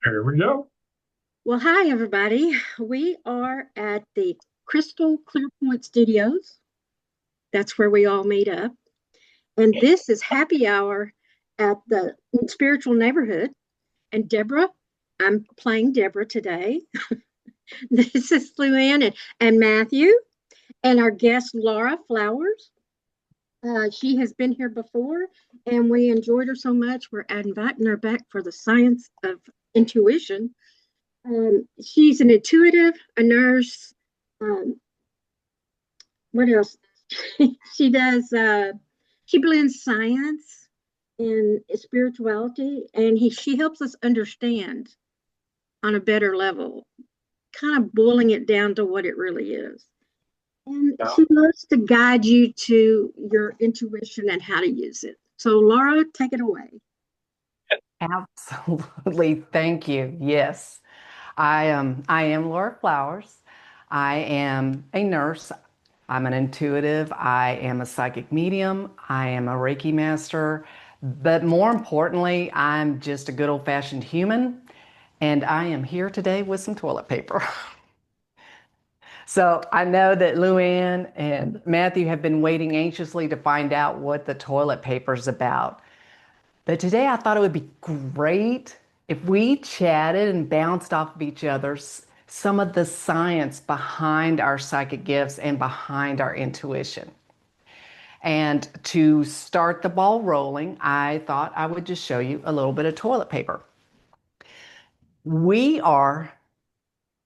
Here we go. Well, hi, everybody. We are at the Crystal Clearpoint Studios. That's where we all meet up. And this is happy hour at the spiritual neighborhood. And Deborah, I'm playing Deborah today. This is Luann and Matthew, and our guest, Laura Flowers. She has been here before, and we enjoyed her so much. We're inviting her back for the science of intuition. She's an intuitive, a nurse. Um, what else? she does. She blends science and spirituality, and she helps us understand on a better level, kind of boiling it down to what it really is. And Yeah. she loves to guide you to your intuition and how to use it. So, Laura, take it away. Absolutely. Thank you. Yes. I am Laura Flowers. I am a nurse. I'm an intuitive. I am a psychic medium. I am a Reiki master. But more importantly, I'm just a good old-fashioned human. And I am here today with some toilet paper. So I know that Luann and Matthew have been waiting anxiously to find out what the toilet paper is about. But today I thought it would be great if we chatted and bounced off of each other some of the science behind our psychic gifts and behind our intuition. And to start the ball rolling, I thought I would just show you a little bit of toilet paper. We are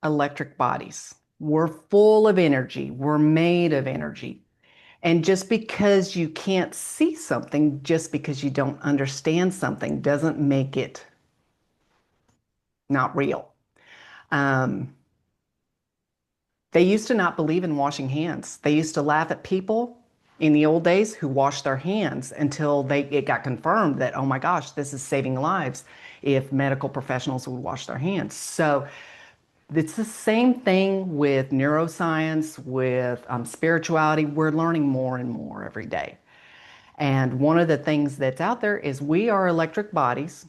electric bodies. We're full of energy. We're made of energy. And just because you can't see something, just because you don't understand something, doesn't make it not real. Um, they used to not believe in washing hands. They used to laugh at people in the old days who washed their hands until it got confirmed that, oh my gosh, this is saving lives if medical professionals would wash their hands. So it's the same thing with neuroscience, with spirituality. We're learning more and more every day. And one of the things that's out there is we are electric bodies.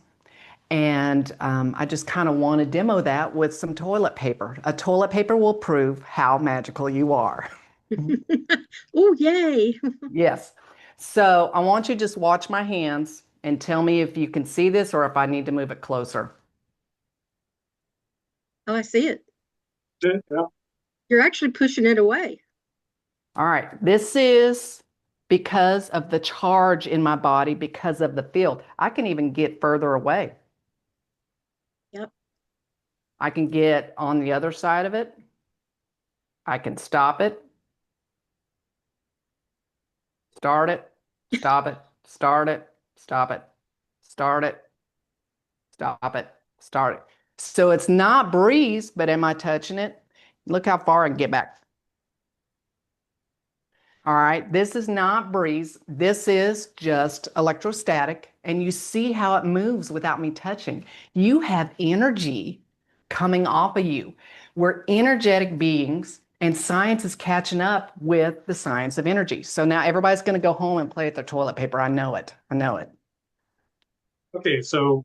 And I just kind of want to demo that with some toilet paper. A toilet paper will prove how magical you are. Oh, yay. Yes. So I want you to just watch my hands and tell me if you can see this or if I need to move it closer. Oh, I see it. Yeah. You're actually pushing it away. All right. This is because of the charge in my body, because of the field. I can even get further away. Yep. I can get on the other side of it. I can stop it, start it, stop it, start it, stop it, start it, stop it, start it. So it's not breeze, but am I touching it? Look how far I can get back. All right, this is not breeze. This is just electrostatic, and you see how it moves without me touching. You have energy coming off of you. We're energetic beings, and science is catching up with the science of energy. So now everybody's going to go home and play with their toilet paper. I know it. I know it. Okay, so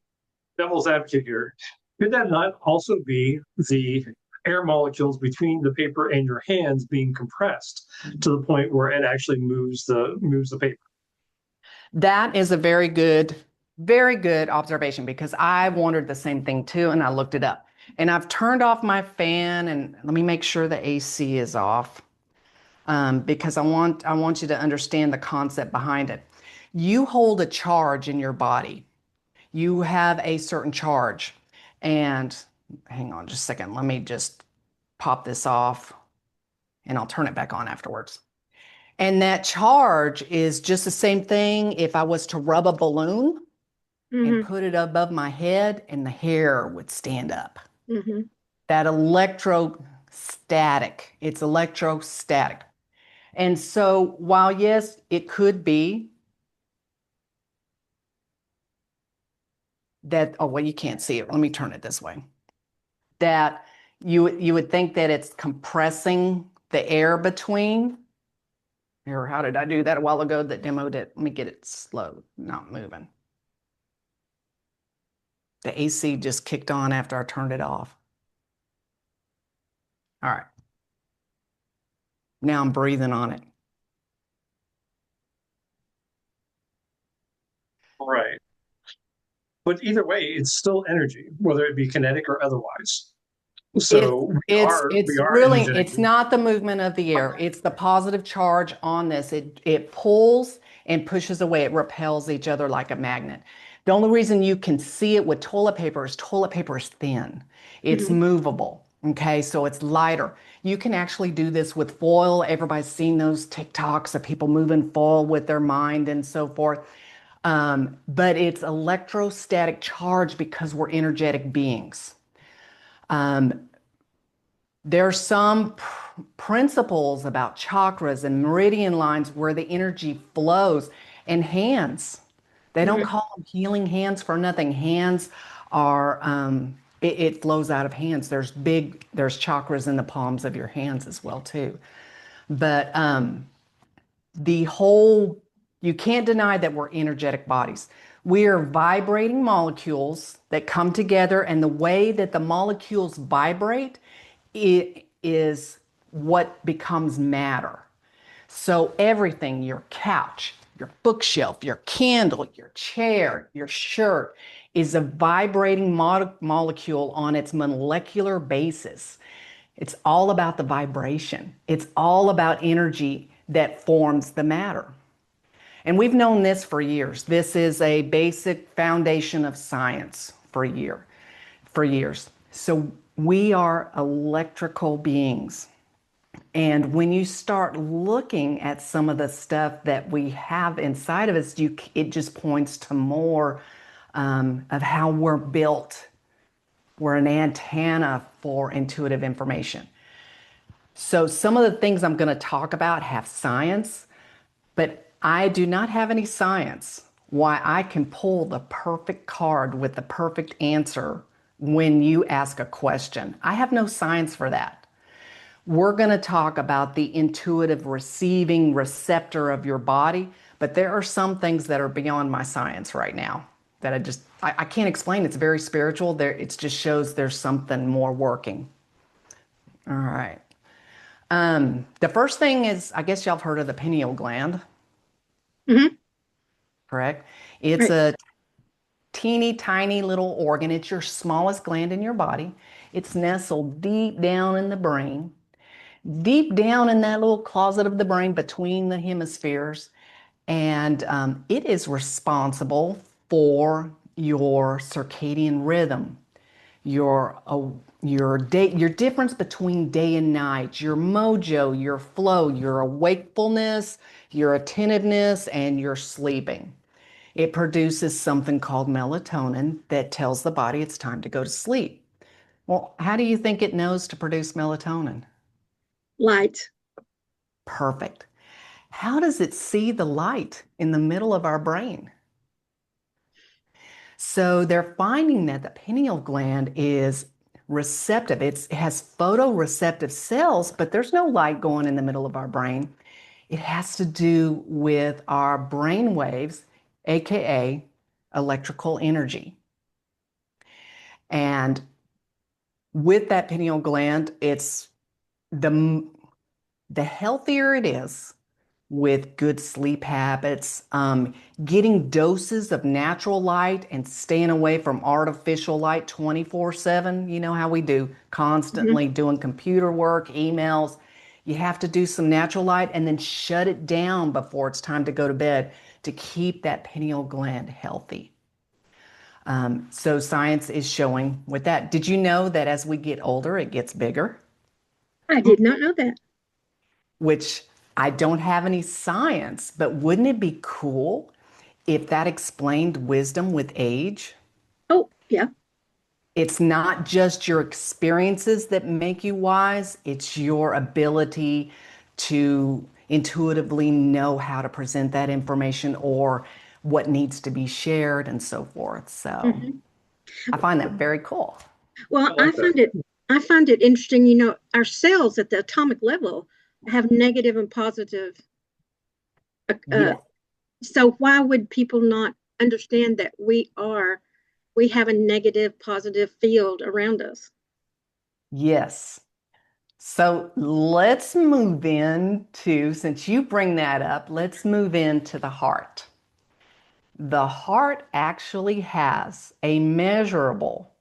devil's advocate here. Could that not also be the air molecules between the paper and your hands being compressed to the point where it actually moves the paper? That is a very good observation because I wondered the same thing too, and I looked it up. And I've turned off my fan, and let me make sure the AC is off because I want you to understand the concept behind it. You hold a charge in your body. You have a certain charge, and hang on just a second. Let me just pop this off, and I'll turn it back on afterwards. And that charge is just the same thing if I was to rub a balloon and Mm-hmm. put it above my head and the hair would stand up. Mm-hmm. That electrostatic, it's electrostatic. And so while yes, it could be that, oh, well, you can't see it. Let me turn it this way. That you would think that it's compressing the air between. Or how did I do that a while ago that demoed it? Let me get it slow, not moving. The AC just kicked on after I turned it off. All right. Now I'm breathing on it. Right. But either way, it's still energy, whether it be kinetic or otherwise. It's So it's we it's are really energetic it's beings. not the movement of the air. It's the positive charge on this. It pulls and pushes away. It repels each other like a magnet. The only reason you can see it with toilet paper is thin. It's Mhm. movable. Okay, so it's lighter. You can actually do this with foil. Everybody's seen those TikToks of people moving foil with their mind and so forth. But it's electrostatic charge because we're energetic beings. Um, There's some principles about chakras and meridian lines where the energy flows, and hands. They don't Right. call them healing hands for nothing. Hands are, it flows out of hands. There's chakras in the palms of your hands as well too. But the whole, you can't deny that we're energetic bodies. We are vibrating molecules that come together, and the way that the molecules vibrate, it is what becomes matter. So everything, your couch, your bookshelf, your candle, your chair, your shirt, is a vibrating molecule on its molecular basis. It's all about the vibration. It's all about energy that forms the matter. And we've known this for years. This is a basic foundation of science for years. So we are electrical beings. And when you start looking at some of the stuff that we have inside of us, it just points to more of how we're built. We're an antenna for intuitive information. So some of the things I'm going to talk about have science, but I do not have any science why I can pull the perfect card with the perfect answer when you ask a question. I have no science for that. We're going to talk about the intuitive receiving receptor of your body, but there are some things that are beyond my science right now that I can't explain. It's very spiritual. It just shows there's something more working. All right. The first thing is, I guess y'all have heard of the pineal gland, Mhm. correct? It's Right. a teeny tiny little organ. It's your smallest gland in your body. It's nestled deep down in the brain, deep down in that little closet of the brain between the hemispheres. And it is responsible for your circadian rhythm, your difference between day and night, your mojo, your flow, your wakefulness, your attentiveness, and your sleeping. It produces something called melatonin that tells the body it's time to go to sleep. Well, how do you think it knows to produce melatonin? Light. Perfect. How does it see the light in the middle of our brain? So they're finding that the pineal gland is receptive. It has photoreceptive cells, but there's no light going in the middle of our brain. It has to do with our brain waves, aka electrical energy. And with that pineal gland, it's the the healthier it is, with good sleep habits, getting doses of natural light and staying away from artificial light 24/7. You know how we do, Mhm. constantly doing computer work, emails. You have to do some natural light and then shut it down before it's time to go to bed to keep that pineal gland healthy. So science is showing with that. Did you know that as we get older, it gets bigger? I did not know that. Which I don't have any science, but wouldn't it be cool if that explained wisdom with age? Oh, yeah. It's not just your experiences that make you wise, it's your ability to intuitively know how to present that information or what needs to be shared and so forth. So Mhm. I find that very cool. I Well, like that. I find it interesting, our cells at the atomic level have negative and positive. Uh, Yes. so why would people not understand that we are we have a negative, positive field around us. Yes. So let's move into, since you bring that up, let's move into the heart. The heart actually has a measurable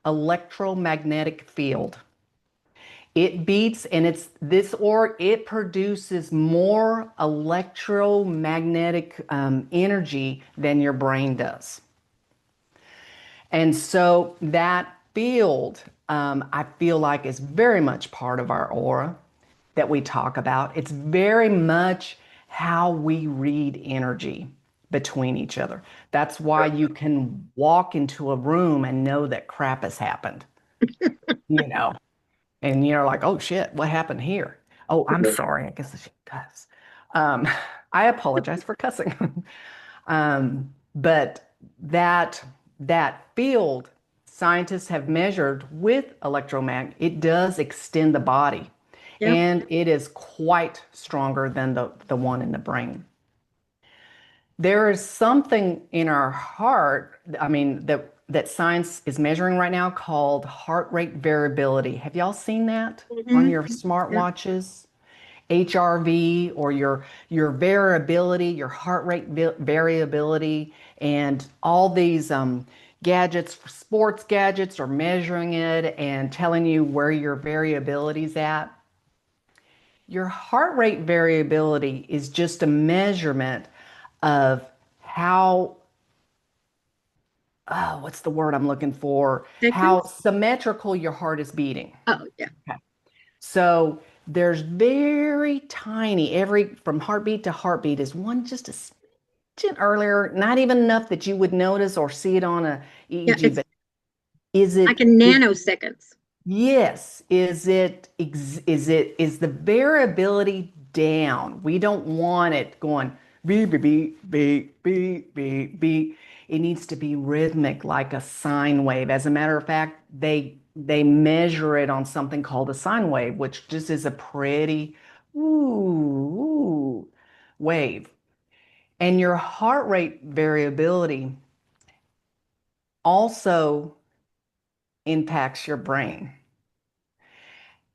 electromagnetic field. It beats and it produces more electromagnetic energy than your brain does. And so that field, I feel like, is very much part of our aura that we talk about. It's very much how we read energy between each other. That's why you can walk into a room and know that crap has happened, you know, and you're like, oh shit, what happened here? Oh, I'm sorry. I guess the shit does. Um, I apologize for cussing. But that field, scientists have measured with electromagnet, it does extend the body, Yep. and it is quite stronger than the one in the brain. There is something in our heart, I mean, that science is measuring right now called heart rate variability. Have y'all seen that on Mm-hmm. your Yep. smartwatches? HRV, or your variability, your heart rate variability, and all these gadgets, sports gadgets, are measuring it and telling you where your variability is at. Your heart rate variability is just a measurement of how, oh, what's the word I'm looking for? How Frequency? symmetrical your heart is beating. Oh, yeah. So there's very tiny, every from heartbeat to heartbeat is one just a smidgen earlier, not even enough that you would notice or see it on a Yeah, EEG, it's but is like it in is nanoseconds. yes, is the variability down? We don't want it going beep beep beep beep beep beep beep. It needs to be rhythmic like a sine wave. As a matter of fact, they measure it on something called a sine wave, which just is a pretty ooh wave. And your heart rate variability also impacts your brain,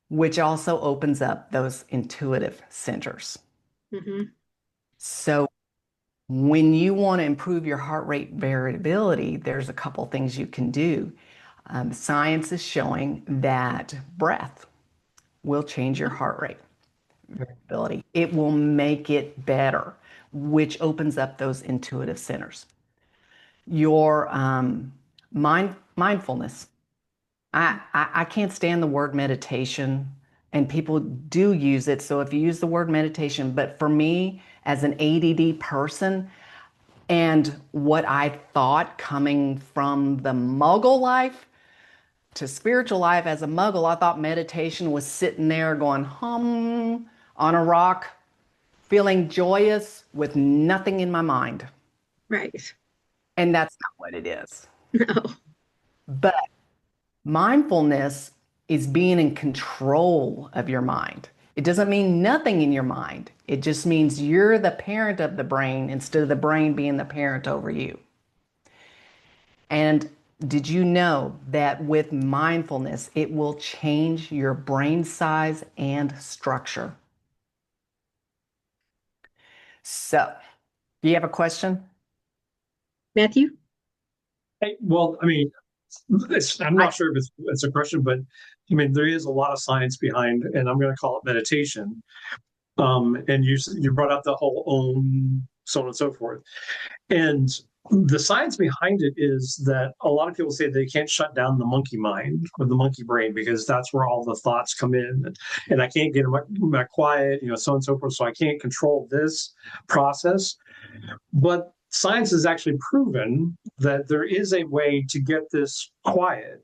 which also opens up those intuitive centers. Mm-hmm. So when you want to improve your heart rate variability, there's a couple things you can do. Science is showing that breath will change your heart rate variability. It will make it better, which opens up those intuitive centers. Your mindfulness. I can't stand the word meditation, and people do use it. So if you use the word meditation, but for me as an ADD person, and what I thought coming from the muggle life to spiritual life as a muggle, I thought meditation was sitting there going hum on a rock, feeling joyous with nothing in my mind. Right. And that's not what it is. No. But mindfulness is being in control of your mind. It doesn't mean nothing in your mind. It just means you're the parent of the brain instead of the brain being the parent over you. And did you know that with mindfulness, it will change your brain size and structure? So, do you have a question? Matthew? Hey, well, I mean, I'm I, not sure if it's a question, but I mean, there is a lot of science behind, and I'm going to call it meditation. And you brought up the whole so on and so forth. And the science behind it is that a lot of people say they can't shut down the monkey mind or the monkey brain because that's where all the thoughts come in, and I can't get them quiet, so on and so forth. So I can't control this process. But science has actually proven that there is a way to get this quiet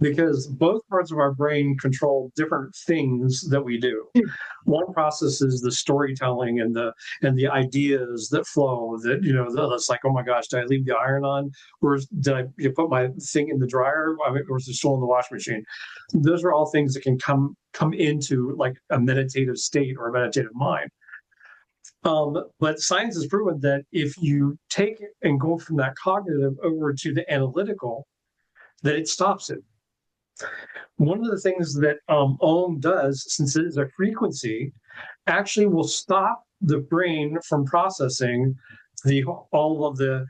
because both parts of our brain control different things that we do. One process is the storytelling and the ideas that flow. That's like, oh my gosh, did I leave the iron on, or did I put my thing in the dryer, or is it still in the washing machine? Those are all things that can come into like a meditative state or a meditative mind. But science has proven that if you take and go from that cognitive over to the analytical, that it stops it. One of the things that Om does, since it is a frequency, actually will stop the brain from processing the all of the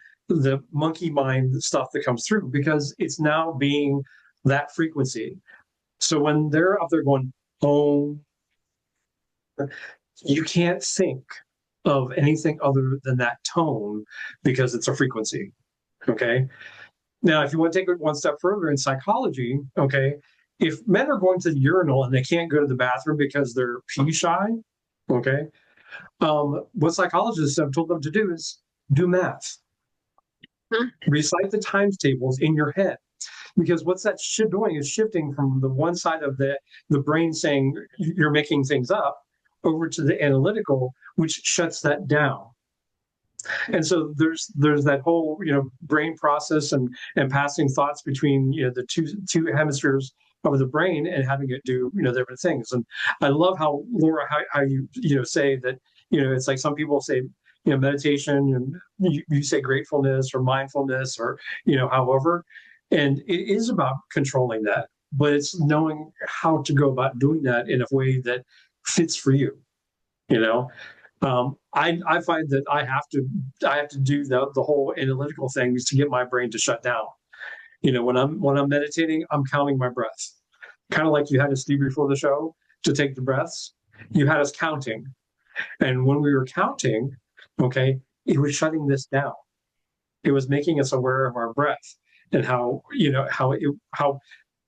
monkey mind stuff that comes through because it's now being that frequency. So when they're up there going, oh, you can't think of anything other than that tone because it's a frequency. Okay. Now, if you want to take it one step further in psychology, okay, if men are going to the urinal and they can't go to the bathroom because they're pee shy, okay, what psychologists have told them to do is do math, recite the times tables in your head. Because what's that doing is shifting from the one side of the brain saying you're making things up over to the analytical, which shuts that down. And so there's that whole brain process and passing thoughts between the two hemispheres of the brain and having it do different things. And I love how Laura how you say that it's like some people say meditation and you say gratefulness or mindfulness or however, and it is about controlling that, but it's knowing how to go about doing that in a way that fits for you. You know, I find that I have to do the whole analytical things to get my brain to shut down. When I'm meditating, I'm counting my breath, kind of like you had us do before the show to take the breaths. You had us counting, and when we were counting, okay, it was shutting this down. It was making us aware of our breath and how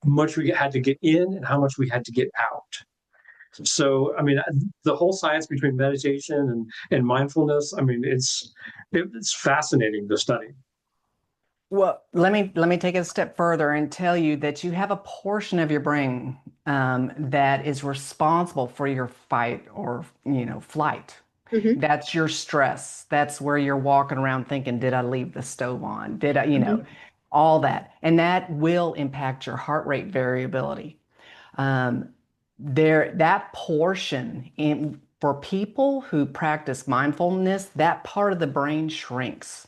much we had to get in and how much we had to get out. So, I mean, the whole science between meditation and mindfulness, I mean, it's fascinating to study. Well, let me take it a step further and tell you that you have a portion of your brain that is responsible for your fight or flight. Mm-hmm. That's your stress. That's where you're walking around thinking, did I leave the stove on? Did I, Mm-hmm. all that, and that will impact your heart rate variability. Um, that portion for people who practice mindfulness, that part of the brain shrinks.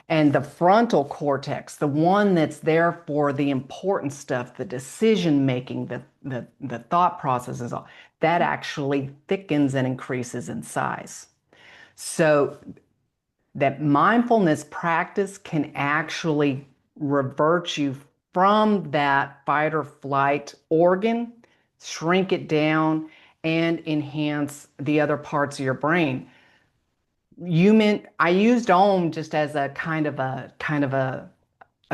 And the frontal cortex, the one that's there for the important stuff, the decision making, the thought processes, all that actually thickens and increases in size. So that mindfulness practice can actually revert you from that fight or flight organ, shrink it down, and enhance the other parts of your brain. I used Om just as a kind of a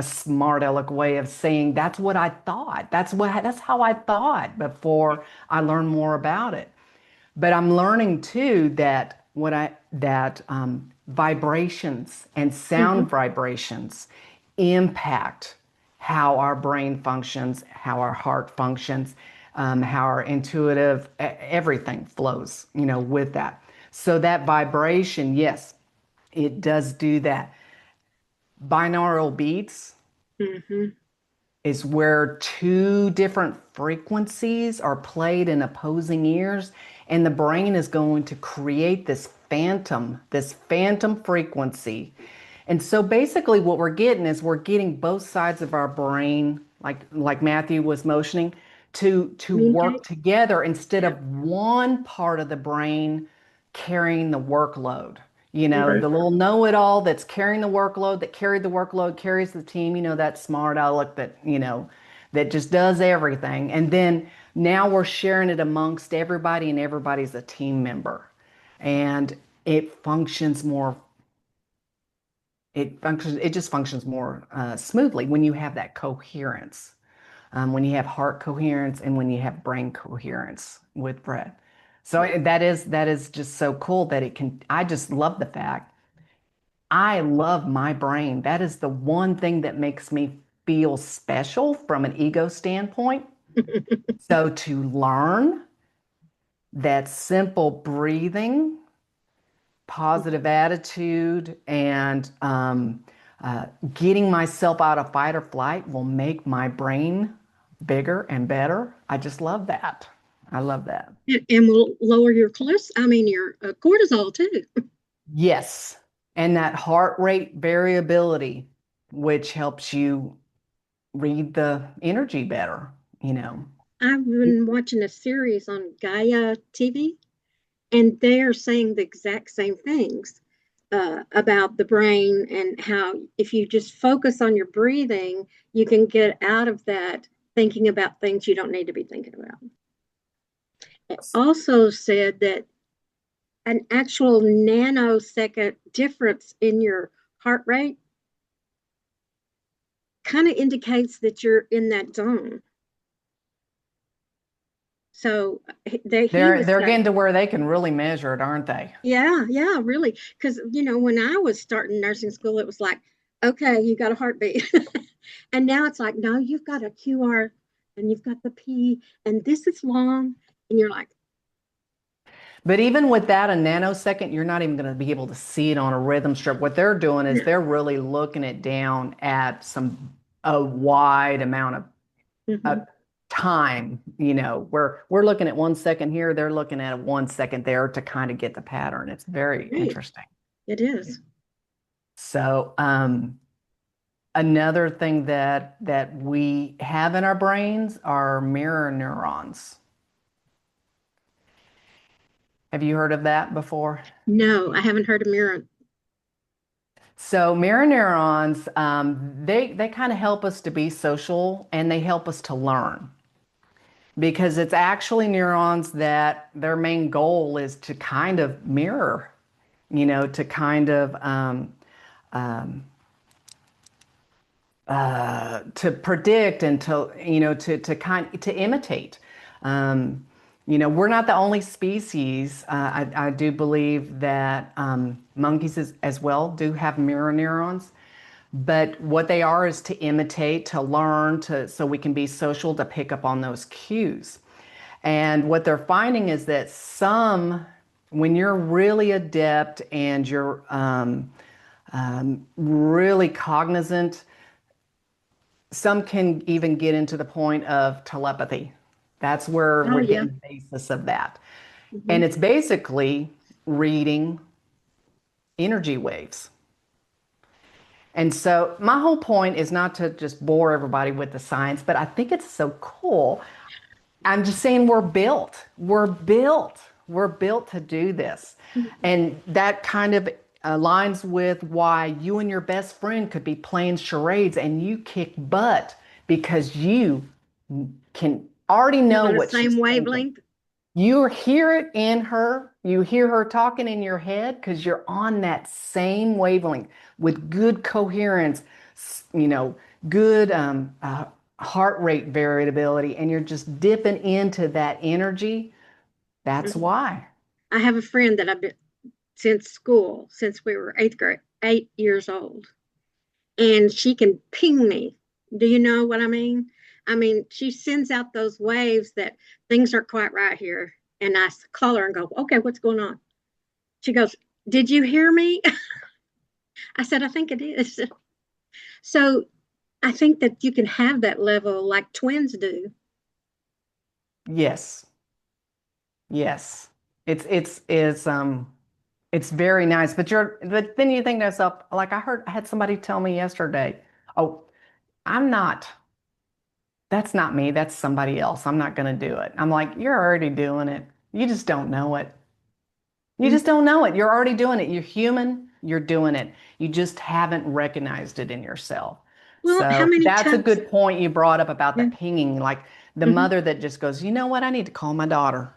smart aleck way of saying that's what I thought. That's how I thought before I learned more about it. But I'm learning too that vibrations and Mm-hmm. sound vibrations impact how our brain functions, how our heart functions, how our intuitive everything flows, with that. So that vibration, yes, it does do that. Binaural beats Mm-hmm. is where two different frequencies are played in opposing ears, and the brain is going to create this phantom frequency. And so basically what we're getting is we're getting both sides of our brain, like Matthew was motioning, to work Communicate. together instead Yeah. of one part of the brain carrying the workload. Mm-hmm. Right. The little know-it-all that's carrying the workload, that carried the workload, carries the team, that smart aleck that just does everything. And then now we're sharing it amongst everybody, and everybody's a team member. And it functions more, it just functions more smoothly when you have that coherence, when you have heart coherence and when you have brain coherence with breath. So that is just so cool that it can. I just love the fact I love my brain. That is the one thing that makes me feel special from an ego standpoint. So to learn that simple breathing, positive attitude, and getting myself out of fight or flight will make my brain bigger and better. I just love that. I love that. And will lower your your cortisol too. Yes. And that heart rate variability, which helps you read the energy better, you know. I've been watching a series on Gaia TV, and they are saying the exact same things about the brain and how if you just focus on your breathing, you can get out of that thinking about things you don't need to be thinking about. It also said that an actual nanosecond difference in your heart rate kind of indicates that you're in that zone. So he was They're saying, getting to where they can really measure it, aren't they? yeah, yeah, really. Because, when I was starting nursing school, it was like, okay, you got a heartbeat. And now it's like, no, you've got a QR and you've got the P and this is long. And you're like, But even with that, a nanosecond, you're not even going to be able to see it on a rhythm strip. What they're doing is no. they're really looking it down at a wide amount of Hmm. time, where we're looking at 1 second here, they're looking at 1 second there to kind of get the pattern. It's very Right. interesting. It is. So, another thing that we have in our brains are mirror neurons. Have you heard of that before? No, I haven't heard of mirror. So mirror neurons, they kind of help us to be social and they help us to learn because it's actually neurons that their main goal is to kind of mirror, to kind of to predict and to imitate. We're not the only species. I do believe that monkeys as well do have mirror neurons. But what they are is to imitate, to learn, so we can be social, to pick up on those cues. And what they're finding is that when you're really adept and you're really cognizant, some can even get into the point of telepathy. That's where Oh, we're yeah. getting the basis of that. Hmm. And it's basically reading energy waves. And so my whole point is not to just bore everybody with the science, but I think it's so cool. I'm just saying we're built. We're built. We're built to do this. And that kind of aligns with why you and your best friend could be playing charades and you kick butt because you can already You're know on the what same she's thinking. wavelength. You hear it in her, you hear her talking in your head because you're on that same wavelength with good coherence, you know, good heart rate variability, and you're just dipping into that energy. That's Mhm. why. I have a friend that I've been since school, since we were eighth grade, 8 years old. And she can ping me. Do you know what I mean? I mean, she sends out those waves that things aren't quite right here. And I call her and go, okay, what's going on? She goes, did you hear me? I said, I think it is. So I think that you can have that level like twins do. Yes, yes. It's very nice. But then you think to yourself, like I had somebody tell me yesterday, oh, I'm not. That's not me. That's somebody else. I'm not going to do it. I'm like, you're already doing it. You just don't know it. You just don't know it. You're already doing it. You're human. You're doing it. You just haven't recognized it in yourself. Well, how So many that's a times? good point you brought up about the Yeah. pinging, like the Hmm. mother that just goes, you know what? I need to call my daughter,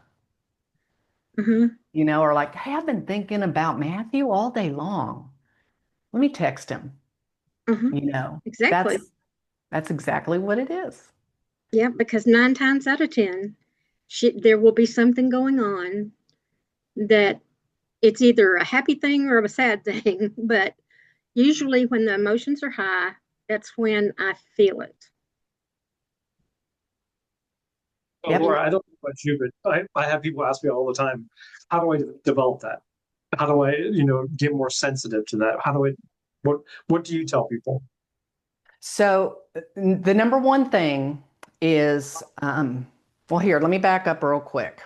Hmm. or like, hey, I've been thinking about Matthew all day long. Let me text him. Hmm. You know, Exactly. that's that's exactly what it is. Yeah, because 9 times out of 10, there will be something going on that it's either a happy thing or a sad thing. But usually, when the emotions are high, that's when I feel it. Oh, Yep. And Laura, I don't know about you, but I have people ask me all the time, how do I develop that? How do I, get more sensitive to that? What do you tell people? So the number one thing is Well, here, let me back up real quick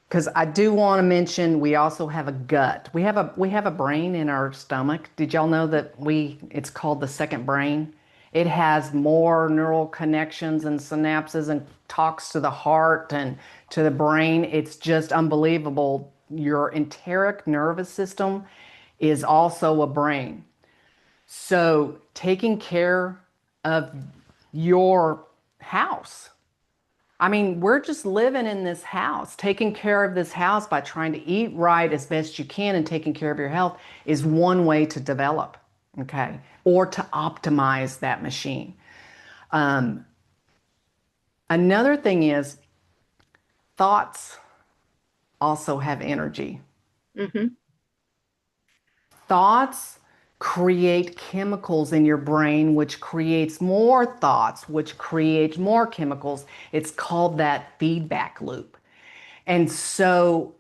because I do want to mention we also have a gut. We have a brain in our stomach. Did y'all know that it's called the second brain? It has more neural connections and synapses and talks to the heart and to the brain. It's just unbelievable. Your enteric nervous system is also a brain. So, taking care of your house. I mean, we're just living in this house. Taking care of this house by trying to eat right as best you can and taking care of your health is one way to develop, okay? Or to optimize that machine. Um, Another thing is thoughts also have energy. Hmm. Thoughts create chemicals in your brain, which creates more thoughts, which creates more chemicals. It's called that feedback loop. And so,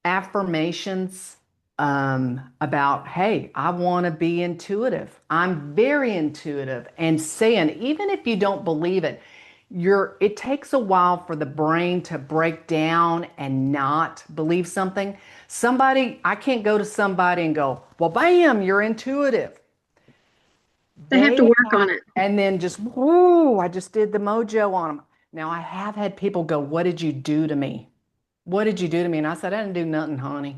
affirmations about, hey, I want to be intuitive. I'm very intuitive. And saying, even if you don't believe it, it takes a while for the brain to break down and not believe something. I can't go to somebody and go, well, bam, you're intuitive. They have to They work have, on it. and then just, whoo, I just did the mojo on them. Now, I have had people go, what did you do to me? What did you do to me? And I said, I didn't do nothing, honey.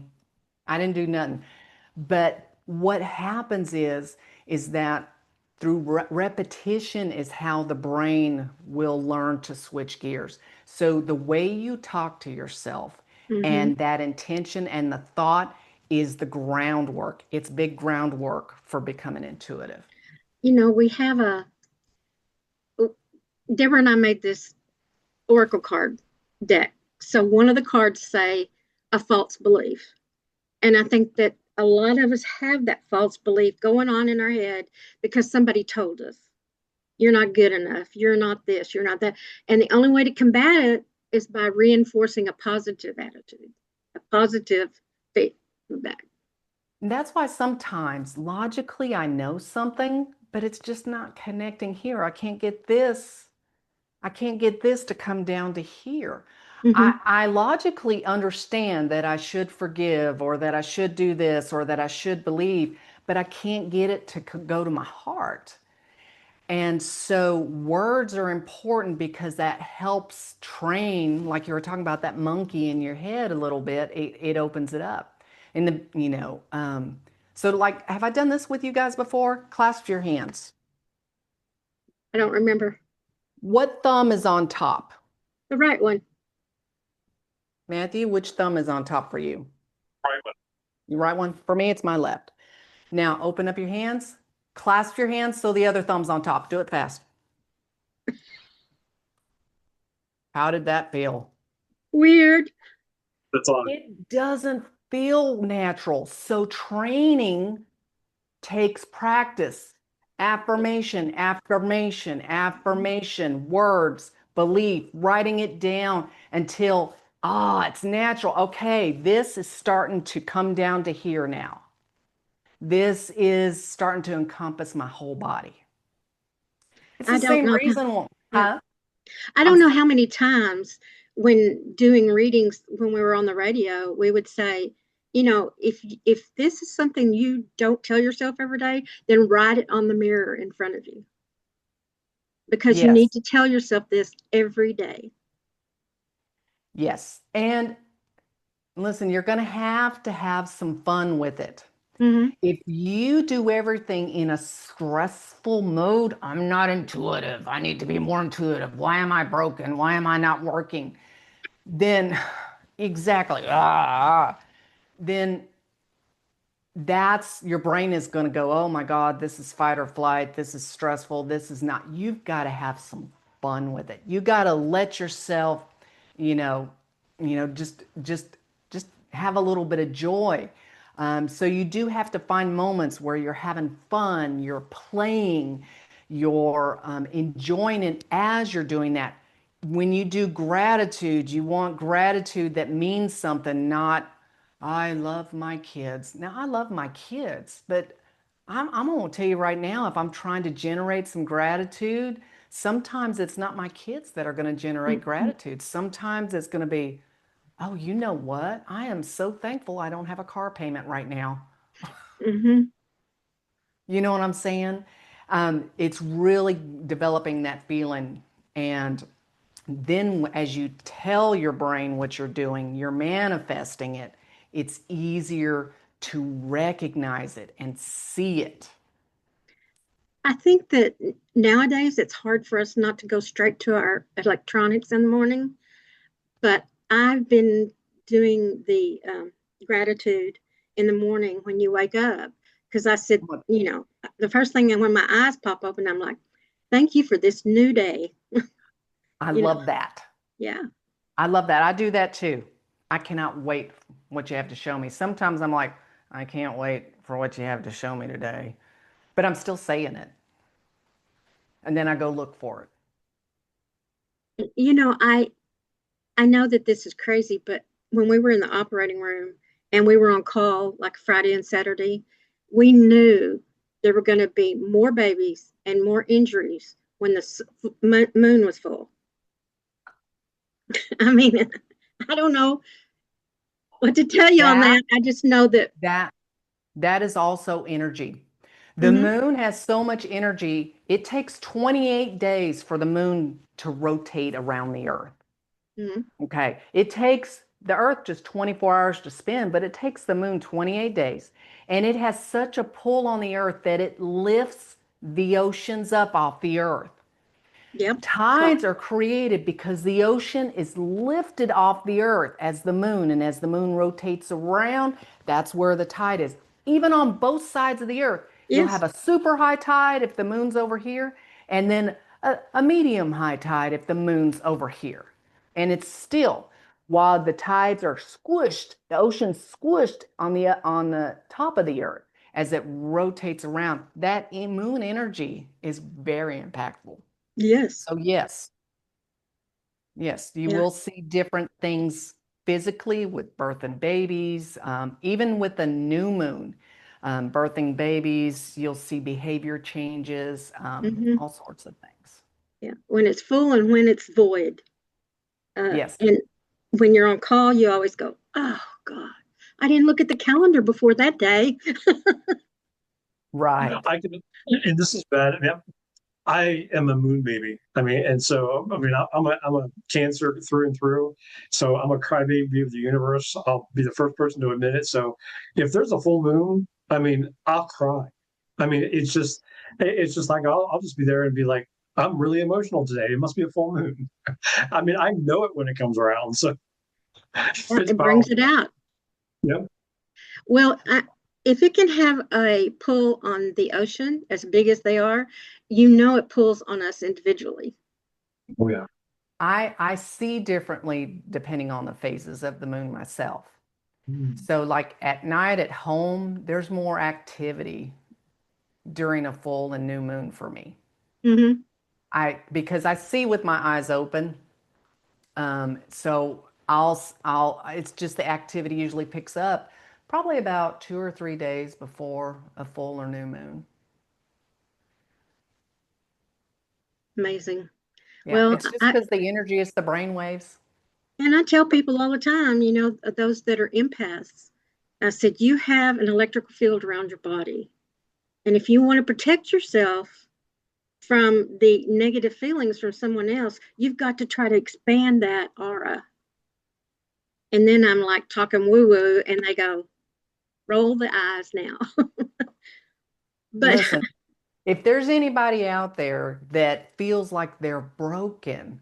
I didn't do nothing. But what happens is that through repetition is how the brain will learn to switch gears. So the way you talk to yourself Hmm. and that intention and the thought is the groundwork. It's big groundwork for becoming intuitive. We have Deborah and I made this oracle card deck. So one of the cards say a false belief. And I think that a lot of us have that false belief going on in our head because somebody told us, you're not good enough, you're not this, you're not that. And the only way to combat it is by reinforcing a positive attitude, a positive feedback. And that's why sometimes logically I know something, but it's just not connecting here. I can't get this to come down to here. Mm-hmm. I logically understand that I should forgive or that I should do this or that I should believe, but I can't get it to go to my heart. And so words are important because that helps train, like you were talking about that monkey in your head a little bit. It opens it up. And so like, have I done this with you guys before? Clasp your hands. I don't remember What thumb is on top? the right one. Matthew, which thumb is on top for you? Your right one? For me, it's my left. Now open up your hands, clasp your hands so the other thumb's on top. Do it fast. How did that feel? Weird. That's on. It doesn't feel natural. So training takes practice. Affirmation, affirmation, affirmation, words, belief, writing it down until, it's natural. Okay, this is starting to come down to here now. This is starting to encompass my whole body. It's I the don't same know how, reason, yeah. huh? I I'm don't know how many times when doing readings when we were on the radio, we would say, if this is something you don't tell yourself every day, then write it on the mirror in front of you because you need yes, to tell yourself this every day. yes. And listen, you're going to have some fun with it. Mm-hmm. If you do everything in a stressful mode, I'm not intuitive. I need to be more intuitive. Why am I broken? Why am I not working? Then, exactly, then that's your brain is going to go, oh my God, this is fight or flight. This is stressful. This is not. You've got to have some fun with it. You got to let yourself, you know, just have a little bit of joy. So you do have to find moments where you're having fun, you're playing, you're enjoying it as you're doing that. When you do gratitude, you want gratitude that means something, not I love my kids. Now, I love my kids, but I'm going to tell you right now, if I'm trying to generate some gratitude, Sometimes it's not my kids that are going to generate Mhm. gratitude. Sometimes it's going to be, oh, you know what? I am so thankful I don't have a car payment right now. Mhm. You know what I'm saying? It's really developing that feeling. And then as you tell your brain what you're doing, you're manifesting it. It's easier to recognize it and see it. I think that nowadays it's hard for us not to go straight to our electronics in the morning, but I've been doing the gratitude in the morning when you wake up because I said, the first thing when my eyes pop open, I'm like, thank you for this new day. I You know, love that. yeah. I love that. I do that too. I cannot wait what you have to show me. Sometimes I'm like, I can't wait for what you have to show me today. But I'm still saying it. And then I go look for it. You know, I know that this is crazy, but when we were in the operating room and we were on call like Friday and Saturday, we knew there were going to be more babies and more injuries when the moon was full. I mean, I don't know what to tell you on That that. I just know that. that that is also energy. The Mhm, moon has so much energy, it takes 28 days for the moon to rotate around the earth. mhm, Okay. It takes the earth just 24 hours to spin, but it takes the moon 28 days. And it has such a pull on the earth that it lifts the oceans up off the earth. yep. So, Tides are created because the ocean is lifted off the earth as the moon, and as the moon rotates around, that's where the tide is. Even on both sides of the earth, you'll yes, have a super high tide if the moon's over here, and then a medium high tide if the moon's over here. And it's still, while the tides are squished, the ocean's squished on the top of the earth as it rotates around. That moon energy is very impactful. yes, So yes, yes, you yeah. will see different things physically with birthing babies, even with the new moon, birthing babies, you'll see behavior changes, Hmm. all sorts of things. Yeah. When it's full and when it's void. Yes, And when you're on call, you always go, oh, God, I didn't look at the calendar before that day. right. I can, and this is bad. I mean, I am a moon baby. I mean, and so I mean, I'm a Cancer through and through. So I'm a crybaby of the universe. I'll be the first person to admit it. So if there's a full moon, I mean, I'll cry. I mean, it's just like I'll just be there and be like, I'm really emotional today. It must be a full moon. I mean, I know it when it comes around. So it's It brings it powerful. out. Yep. Well, if it can have a pull on the ocean as big as they are, you know it pulls on us individually. Oh yeah. I see differently depending on the phases of the moon myself. So like at night at home, there's more activity during a full and new moon for me. Hmm. Because I see with my eyes open. So it's just the activity usually picks up probably about 2 or 3 days before a full or new moon. Amazing. Yeah, Well, it's just because the energy is the brain waves. and I tell people all the time, those that are empaths, I said, you have an electrical field around your body. And if you want to protect yourself from the negative feelings from someone else, you've got to try to expand that aura. And then I'm like talking woo woo, and they go, roll the eyes now. But Listen, if there's anybody out there that feels like they're broken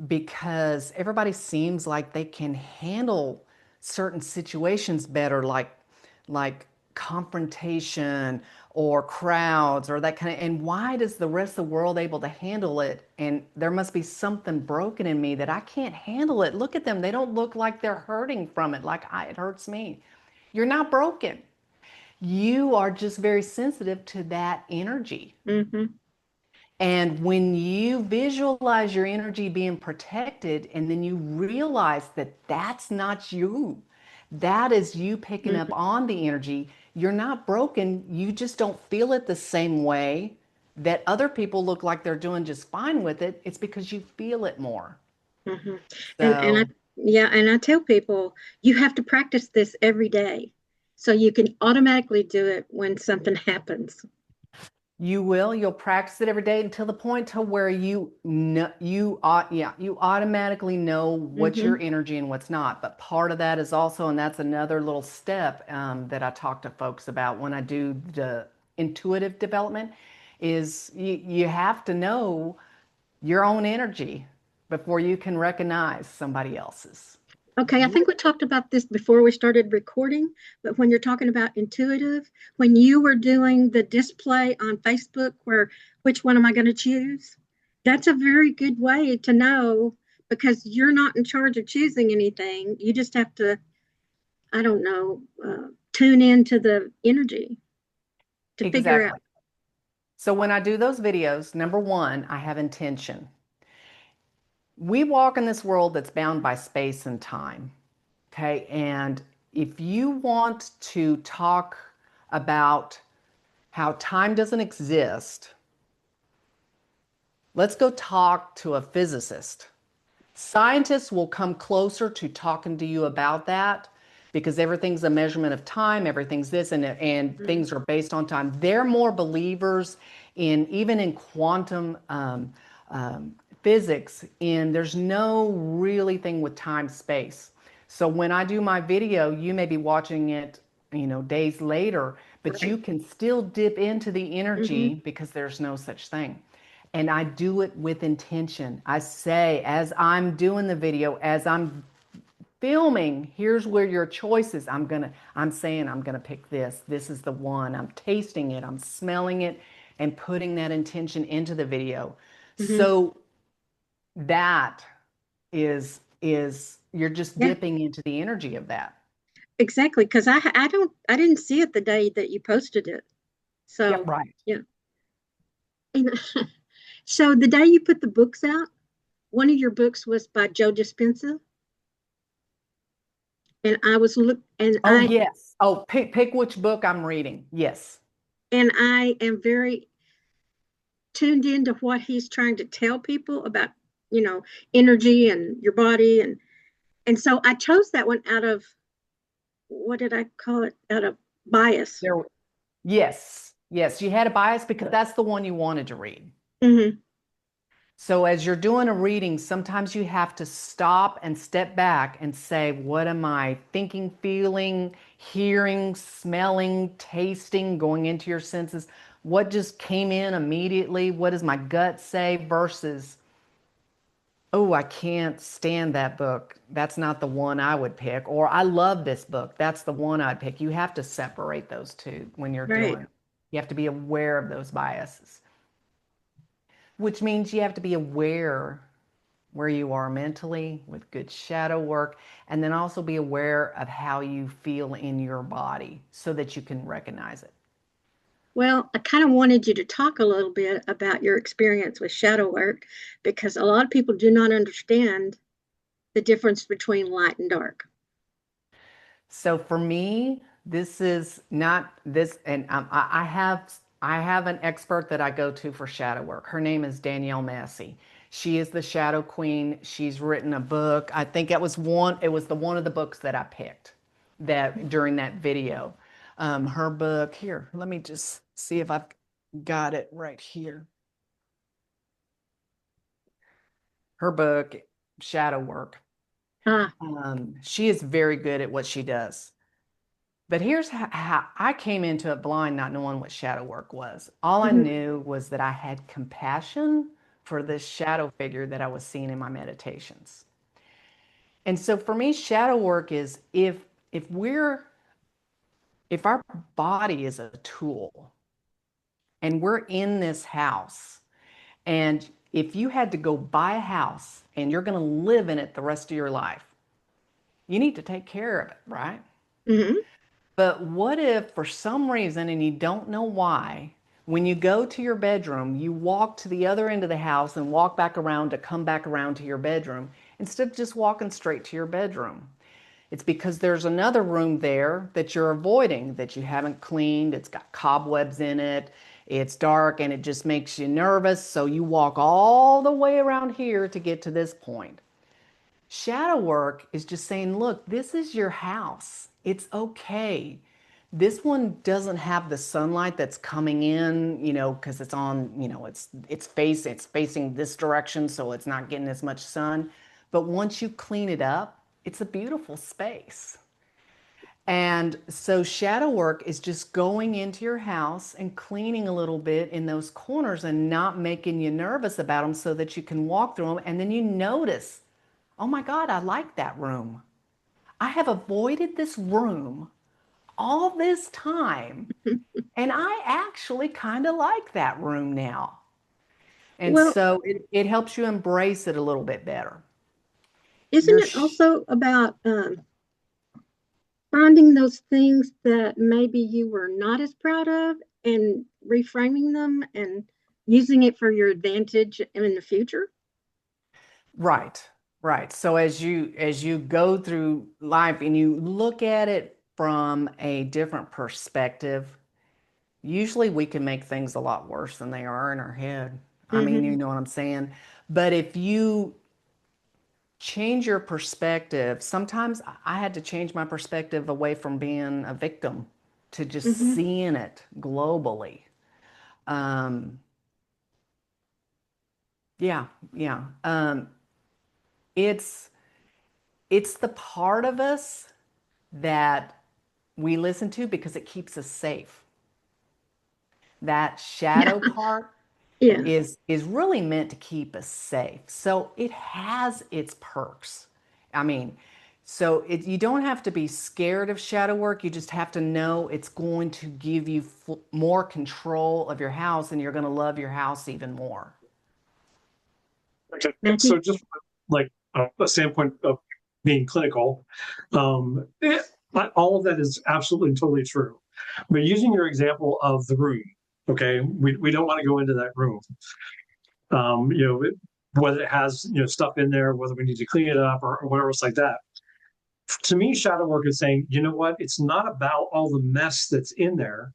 because everybody seems like they can handle certain situations better, like confrontation or crowds or that kind of, and why does the rest of the world able to handle it? And there must be something broken in me that I can't handle it. Look at them. They don't look like they're hurting from it like it hurts me. You're not broken. You are just very sensitive to that energy. mhm, And when you visualize your energy being protected, and then you realize that that's not you, that is you picking up mhm, on the energy, you're not broken. You just don't feel it the same way that other people look like they're doing just fine with it, it's because you feel it more. Hmm. And I So yeah, and I tell people you have to practice this every day so you can automatically do it when something happens. you'll practice it every day until the point to where you know, you automatically know what's your Hmm. energy and what's not. But part of that is also, and that's another little step that I talk to folks about when I do the intuitive development, is you have to know your own energy before you can recognize somebody else's. Okay, I think we talked about this before we started recording, but when you're talking about intuitive, when you were doing the display on Facebook where which one am I going to choose? That's a very good way to know because you're not in charge of choosing anything. You just have to, I don't know, tune into the energy to figure out. Exactly. So when I do those videos, number one, I have intention. We walk in this world that's bound by space and time. Okay. And if you want to talk about how time doesn't exist, let's go talk to a physicist. Scientists will come closer to talking to you about that because everything's a measurement of time, everything's this, and Mhm. things are based on time. They're more believers in even in quantum physics, and there's no really thing with time space. So when I do my video, you may be watching it, days later, but Right. you can still dip into the Hmm. energy because there's no such thing. And I do it with intention. I say, as I'm doing the video, as I'm filming, here's where your choice is. I'm saying I'm gonna pick this. This is the one. I'm tasting it, I'm smelling it, and putting that intention into the video. Hmm. So that is you're just Yeah, dipping into the energy of that. exactly. Because I didn't see it the day that you posted it. Yep, So right. yeah. And so the day you put the books out, one of your books was by Joe Dispenza, and I was look Oh yes. Oh, pick which book I'm reading. Yes. and I am very tuned into what he's trying to tell people about, you know, energy and your body and so I chose that one out of what did I call it? Out of bias. There. Yes. Yes. You had a bias because that's the one you wanted to read. Hmm. So as you're doing a reading, sometimes you have to stop and step back and say, what am I thinking, feeling, hearing, smelling, tasting, going into your senses? What just came in immediately? What does my gut say versus, oh, I can't stand that book. That's not the one I would pick. Or I love this book. That's the one I'd pick. You have to separate those two when you're Right. doing. You have to be aware of those biases, which means you have to be aware where you are mentally with good shadow work, and then also be aware of how you feel in your body so that you can recognize it. Well, I kind of wanted you to talk a little bit about your experience with shadow work because a lot of people do not understand the difference between light and dark. So for me, this is not this, and I have an expert that I go to for shadow work. Her name is Danielle Massey. She is the Shadow Queen. She's written a book. I think it was one. It was the one of the books that I picked that during that video. Her book here. Let me just see if I've got it right here. Her book, Shadow Work. Ah. She is very good at what she does. But here's how I came into it blind, not knowing what shadow work was. All I Mhm. knew was that I had compassion for this shadow figure that I was seeing in my meditations. And so for me, shadow work is if we're if our body is a tool and we're in this house, and if you had to go buy a house and you're going to live in it the rest of your life, you need to take care of it, right? Mhm. But what if for some reason, and you don't know why, when you go to your bedroom, you walk to the other end of the house and walk back around to come back around to your bedroom instead of just walking straight to your bedroom? It's because there's another room there that you're avoiding that you haven't cleaned. It's got cobwebs in it. it's dark and it just makes you nervous. So you walk all the way around here to get to this point. Shadow work is just saying, look, this is your house. It's okay. This one doesn't have the sunlight that's coming in, because it's on, it's facing this direction, so it's not getting as much sun. But once you clean it up, it's a beautiful space. And so shadow work is just going into your house and cleaning a little bit in those corners and not making you nervous about them so that you can walk through them. And then you notice, oh my God, I like that room. I have avoided this room all this time, and I actually kind of like that room now. And Well, so it helps you embrace it a little bit better. isn't Your it also about finding those things that maybe you were not as proud of and reframing them and using it for your advantage in the future? Right, right. So as you go through life and you look at it from a different perspective, usually we can make things a lot worse than they are in our head. I mean, you Hmm. know what I'm saying? But if you change your perspective. Sometimes I had to change my perspective away from being a victim to just Hmm. seeing it globally. Um, yeah, yeah. It's it's the part of us that we listen to because it keeps us safe. That shadow part Yeah. is really meant to keep us safe. So it has its perks. I mean, so you don't have to be scared of shadow work. You just have to know it's going to give you more control of your house, and you're going to love your house even more. Okay. Matthew? So just like a standpoint of being clinical, all of that is absolutely and totally true. But using your example of the room, okay, we don't want to go into that room. Whether it has stuff in there, whether we need to clean it up or whatever else like that. To me, shadow work is saying, you know what? It's not about all the mess that's in there.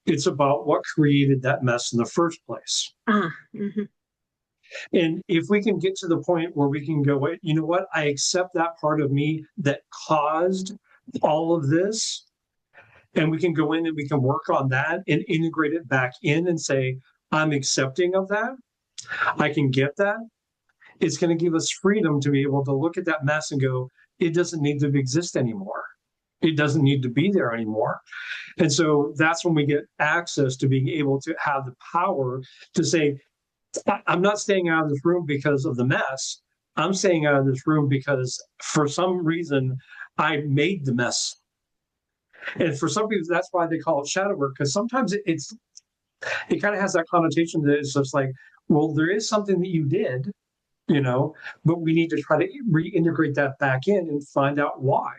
It's about what created that mess in the first place. Mhm. And if we can get to the point where we can go, you know what? I accept that part of me that caused all of this. And we can go in and we can work on that and integrate it back in and say, I'm accepting of that. I can get that. It's going to give us freedom to be able to look at that mess and go, it doesn't need to exist anymore. It doesn't need to be there anymore. And so that's when we get access to being able to have the power to say, I'm not staying out of this room because of the mess. I'm staying out of this room because for some reason I made the mess. And for some people, that's why they call it shadow work, because sometimes it kind of has that connotation that it's just like, well, there is something that you did, you know, but we need to try to reintegrate that back in and find out why.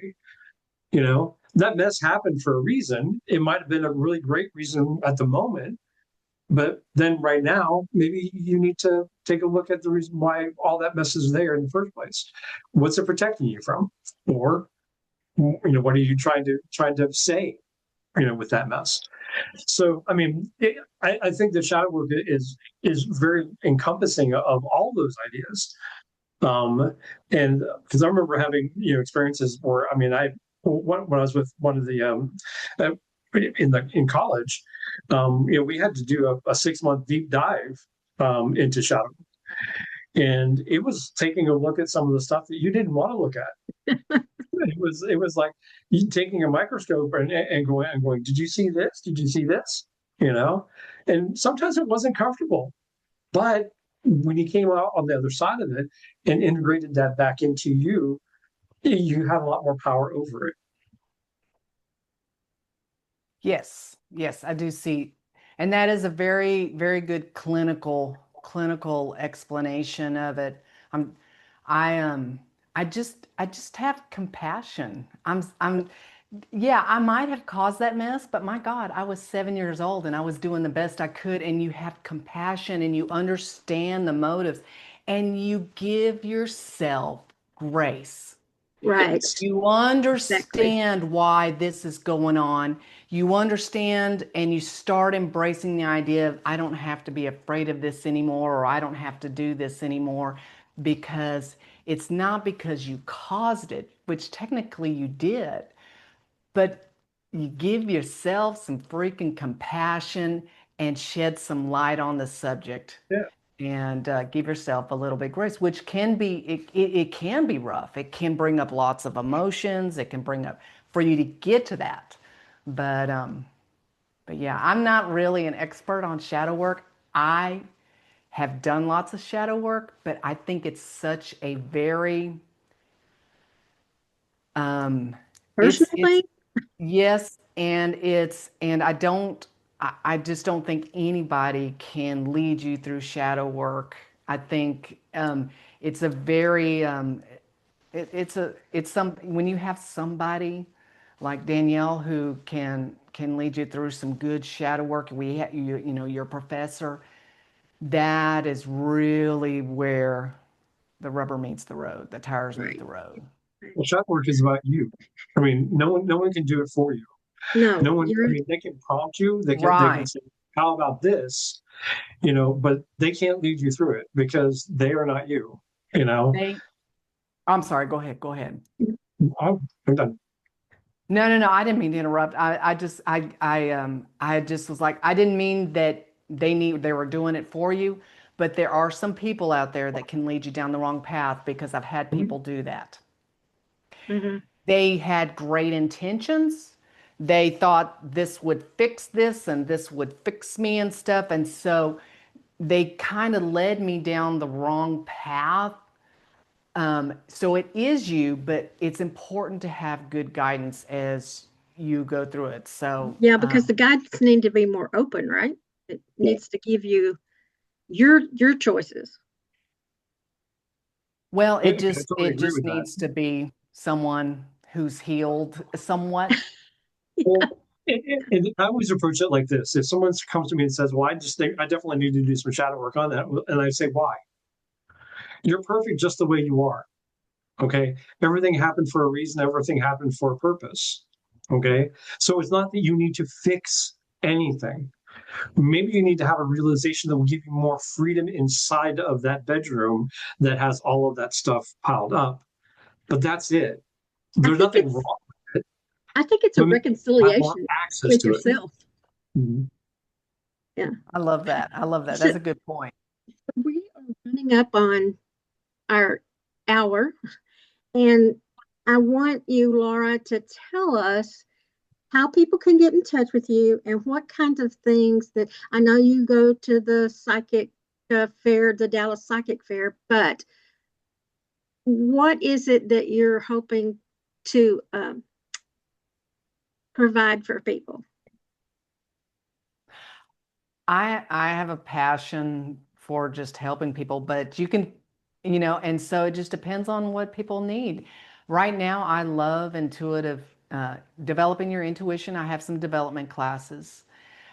That mess happened for a reason. It might have been a really great reason at the moment, but then right now, maybe you need to take a look at the reason why all that mess is there in the first place. What's it protecting you from? Or, what are you trying to say, with that mess? So, I mean, I think the shadow work is very encompassing of all those ideas. And because I remember having experiences where, I mean, when I was with one of the uh, in college, we had to do a 6 month deep dive into shadow, and it was taking a look at some of the stuff that you didn't want to look at. It was like you taking a microscope and going, did you see this? Did you see this? And sometimes it wasn't comfortable, but when you came out on the other side of it and integrated that back into you, you had a lot more power over it. Yes, yes, I do see. And that is a very, very good clinical explanation of it. I'm I I just have compassion. Yeah, I might have caused that mess, but my God, I was 7 years old and I was doing the best I could, and you have compassion and you understand the motives and you give yourself grace. Right. You Exactly. understand why this is going on. You understand and you start embracing the idea of, I don't have to be afraid of this anymore, or I don't have to do this anymore, because it's not because you caused it, which technically you did, but you give yourself some freaking compassion and shed some light on the subject, Yeah. and give yourself a little bit of grace, which can be it can be rough. It can bring up lots of emotions. It can bring up for you to get to that. But yeah, I'm not really an expert on shadow work. I have done lots of shadow work, but I think it's such a very it's Personally, yes, and I just don't think anybody can lead you through shadow work. I think it's a very it's some when you have somebody like Danielle who can lead you through some good shadow work. You know, your professor. That is really where the rubber meets the road. The tires meet the right. road. Well, shadow work is about you. I mean, no one can do it for you. No, No one, I you're mean, they can prompt you, they can Right. say, how about this? But they can't lead you through it because they are not you, you know. They I'm sorry, go ahead. Go ahead. I'm done. No, no, no. I didn't mean to interrupt. I just was like, I didn't mean that they were doing it for you, but there are some people out there that can lead you down the wrong path because I've had people do that. hmm They had great intentions. They thought this would fix this and this would fix me and stuff. And so they kind of led me down the wrong path. So it is you, but it's important to have good guidance as you go through it. So, yeah, because the guides need to be more open, right? It Yeah. needs to give you your choices. well, I totally it agree just with that. needs to be someone who's healed somewhat. Well, and I always approach it like this. If someone comes to me and says, well, I just think I definitely need to do some shadow work on that. And I say, why? You're perfect just the way you are. Okay. Everything happened for a reason. Everything happened for a purpose. Okay. So it's not that you need to fix anything. Maybe you need to have a realization that will give you more freedom inside of that bedroom that has all of that stuff piled up. But that's it. I There's think nothing it's wrong with it, I think it's a but maybe you have more reconciliation access with to it. yourself. Mhm. Yeah. I love that. I love that. So That's a good point. we are running up on our hour, and I want you, Laura, to tell us how people can get in touch with you and what kinds of things that I know you go to the psychic fair, the Dallas Psychic Fair, but what is it that you're hoping to provide for people? I have a passion for just helping people, but and so it just depends on what people need. Right now, I love intuitive, developing your intuition. I have some development classes,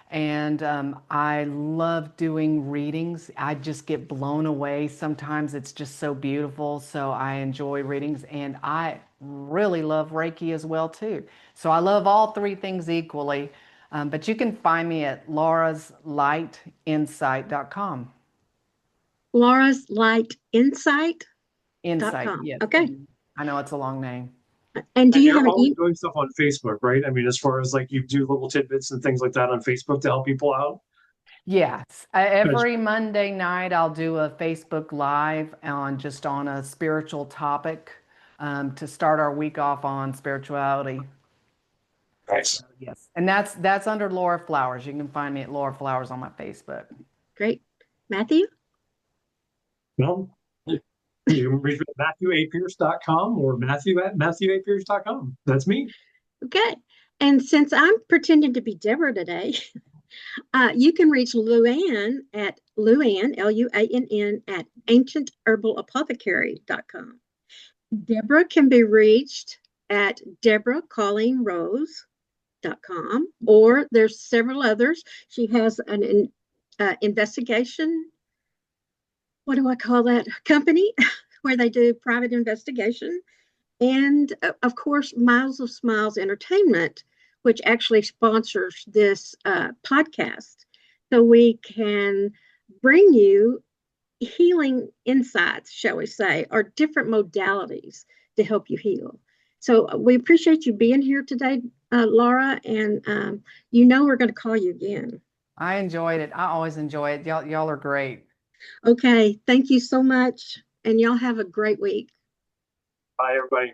and I love doing readings. I just get blown away. Sometimes it's just so beautiful, so I enjoy readings, and I really love Reiki as well too. So I love all three things equally. But you can find me at lauraslightinsight.com. Laura's Light Insight.com. Insight, yes. Okay. I know it's a long name. And do And you you're have an always doing stuff on Facebook, right? I mean, as far as like you do little tidbits and things like that on Facebook to help people out. Yes, Good. every Monday night I'll do a Facebook Live on a spiritual topic, to start our week off on spirituality. Nice. Yes, and that's under Laura Flowers. You can find me at Laura Flowers on my Facebook. great Matthew? Well, you can reach me at matthewapierce.com or matthew@matthewapierce.com. That's me. Okay. And since I'm pretending to be Deborah today, you can reach Luann at Luann, Luann, at ancientherbalapothecary.com. Deborah can be reached at deborahcollingrose.com, or there's several others. She has an investigation, what do I call that, company where they do private investigation. and of course, Miles of Smiles Entertainment, which actually sponsors this podcast. So we can bring you healing insights, shall we say, or different modalities to help you heal. So we appreciate you being here today, Laura, and we're going to call you again. I enjoyed it. I always enjoy it. Y'all are great. Okay, thank you so much, and y'all have a great week. Bye, everybody.